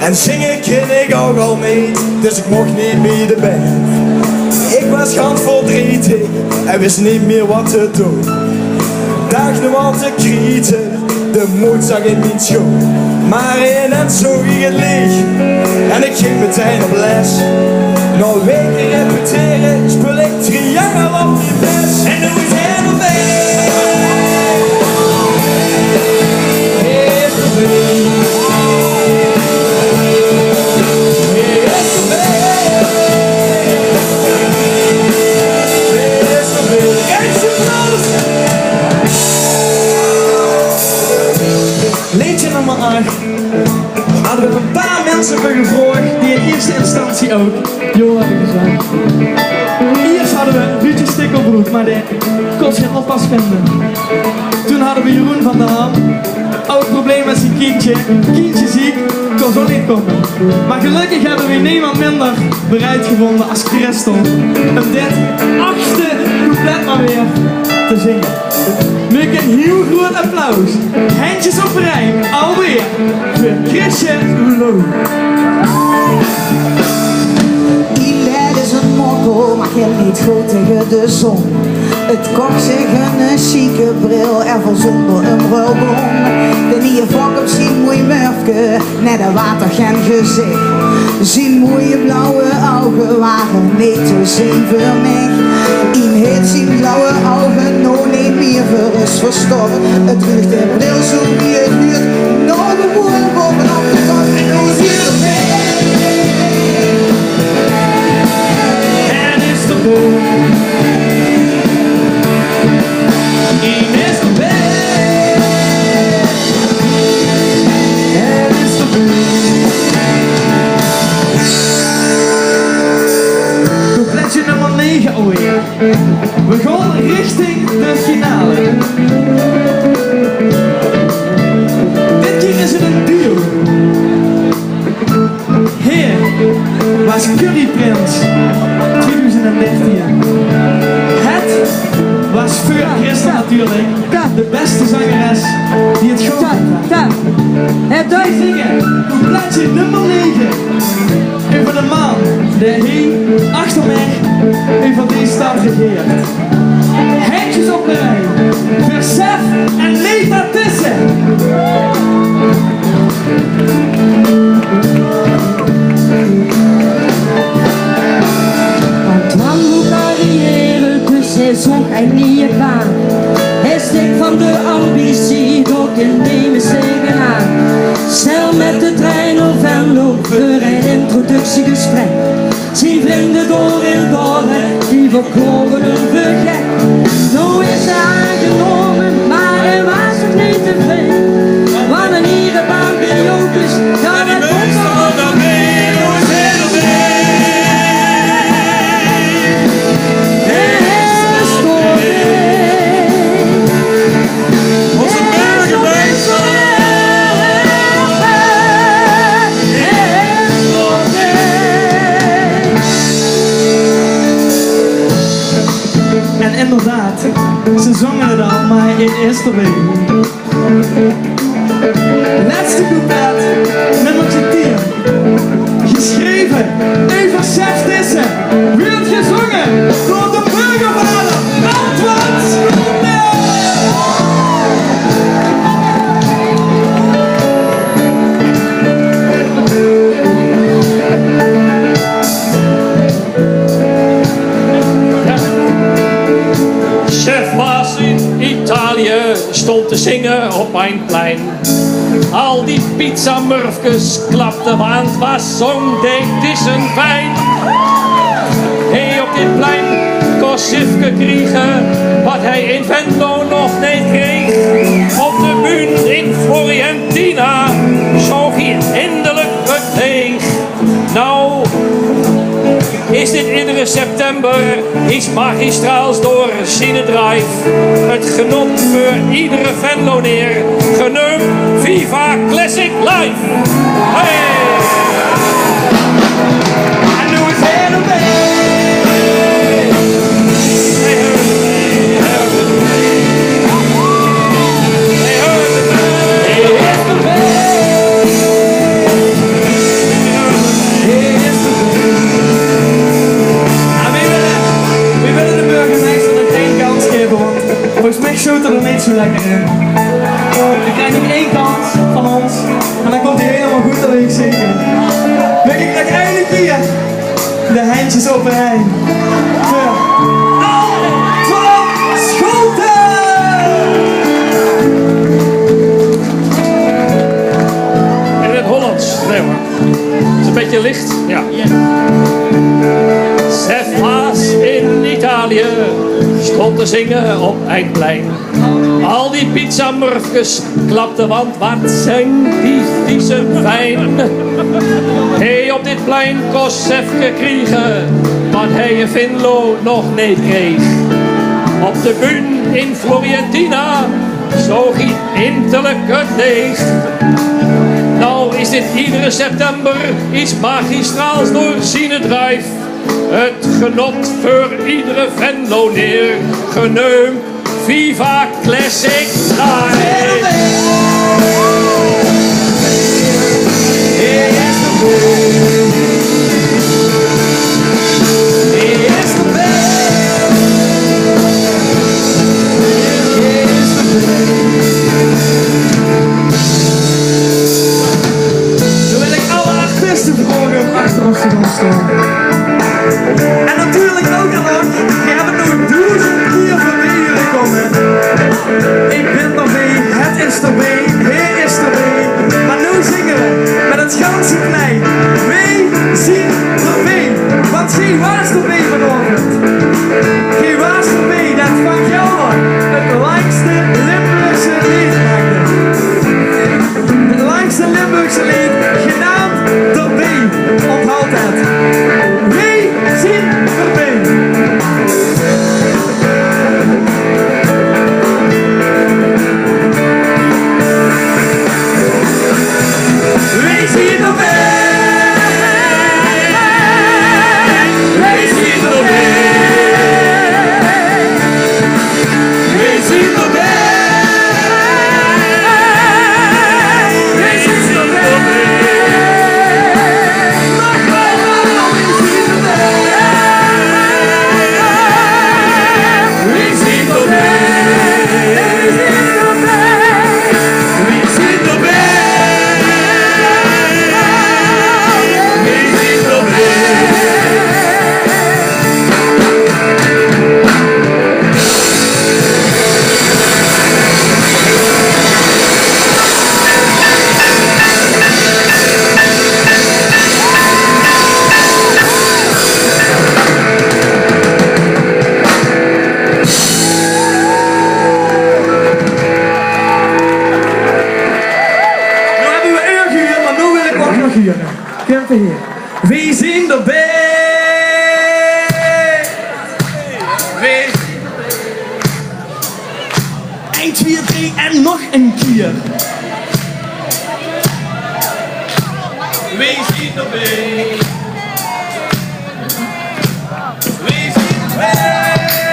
En zingen ken ik ook al niet, dus ik mocht niet bij de band. Ik was gaan verdrietig en wist niet meer wat te doen. Dacht nog wat te krieten, de moed zag ik niet schoon. Maar ineens zag ik het licht en ik ging meteen op les. Na weken repeteren speel ik triangel op die bes. En nu is hij nog weg. Is er weg. Liedje nummer 8 hadden we een paar mensen gevraagd die in eerste instantie ook Jo hebben gezegd. Eerst hadden we Ruudje Stikkelbroek, maar die kon geen oppas vinden. Toen hadden we Jeroen van der Ham, ook probleem met zijn kindje ziek, kon zo niet komen. Maar gelukkig hebben we niemand minder bereid gevonden als Christel om dit 8e couplet maar weer te zingen. Met een heel groot applaus. Handjes op rij, alweer voor Chrisje Loon. Die leid is een mokkel, maar geen niet goed tegen de zon. Het kocht zich een chique bril, ervan zonder een ruilbon. De nieuwe vak op zijn mooie murfke, net een watergen gezicht. Zijn mooie blauwe ogen waren niet te zien voor mij. Ien heeft zijn blauwe ogen nog niet meer voor is verstorven. Het ruikt er deel zo wie het huurt, nog gewoon bovenop de kant. En hoe ziet het En is de boel. Ien is de weg. En is de boel. Coupletje nummer 9 alweer. We gaan richting de finale. Dit keer is het een duo. Heer was Curry Prins 2013. Het was voor Christel natuurlijk de beste zangeres die het gewoon heeft. Wij zingen coupletje nummer 9 over de man die hier achter mij over deze stad regeert. Handjes op de rij voor Sef en Leta Tissen. Antoine moet carrière, dus hij zoekt hij niet je baan. Hij stikt van de ambitie, door in nemen zingen aan. Snel met de trein of Venlo voor een introductiegesprek. Zijn vrienden door in dorpen, die verkoren een vergek. Nou is hij aangenomen, maar hij was nog niet tevreden. Want een hierenbaan bij Opus, dan het komt nog mee. En inderdaad, ze zongen het al, maar het is er weer. Laatste couplet, nummertje 10. Geschreven over Sef Tissen. Werd gezongen door de burgervader Antoine Schoenen. Chef was in Italië, stond te zingen op mijn plein. Al die pizzamurfkes klapten, want het was zo'n dik tissenpijn. Hij op dit plein kon Sifke kriegen, wat hij in Venlo nog niet kreeg. Op de bühne in Fiorentina zag hij eindelijk het leeg. Nou is dit iedere september iets magistraals door Cinedrive. Het genot voor iedere Venloneer, geneumd Viva Classic Live. Hey! En nu is hij erbij. ik zeker. Denk ik dat eindelijk hier de handjes overheen. Anton Scholten! In het Hollands. Nee hoor. Is een beetje licht. Ja. Cephas in Italië stond te zingen op Eindplein. Al die pizzamurfjes klapten, want wat zijn die zijn fijn. Hij op dit plein Kosefke kriegen, wat hij in Venlo nog niet kreeg. Op de bühne in Florientina zoog hij innerlijk het leeg. Nou is dit iedere september iets magistraals door Sinedrijf. Het genot voor iedere Venlo neer, geneum, Viva Classic Live. Dan wil ik alle artiesten vragen om achter ons te gaan staan. En natuurlijk ook nog, je hebt het nog 1000 keer voorbij gekomen. Ik ben erbij, het is erbij, hij is erbij. Maar nu zingen we met het ganse klein. Wij zien erbij, want gij was erbij vanochtend. Gij was erbij, dat van jou nog het langste Limburgse lied maakte. Het langste Limburgse lied, genaamd erbij. Onthoud het. Wij zien erbij. Wij zien erbij. Wij zien erbij. Wij zien erbij. Wij zien erbij. Wie zien erbij? Wie? 1, 2, 3 en nog een keer. Wie zien erbij? Wie zien erbij?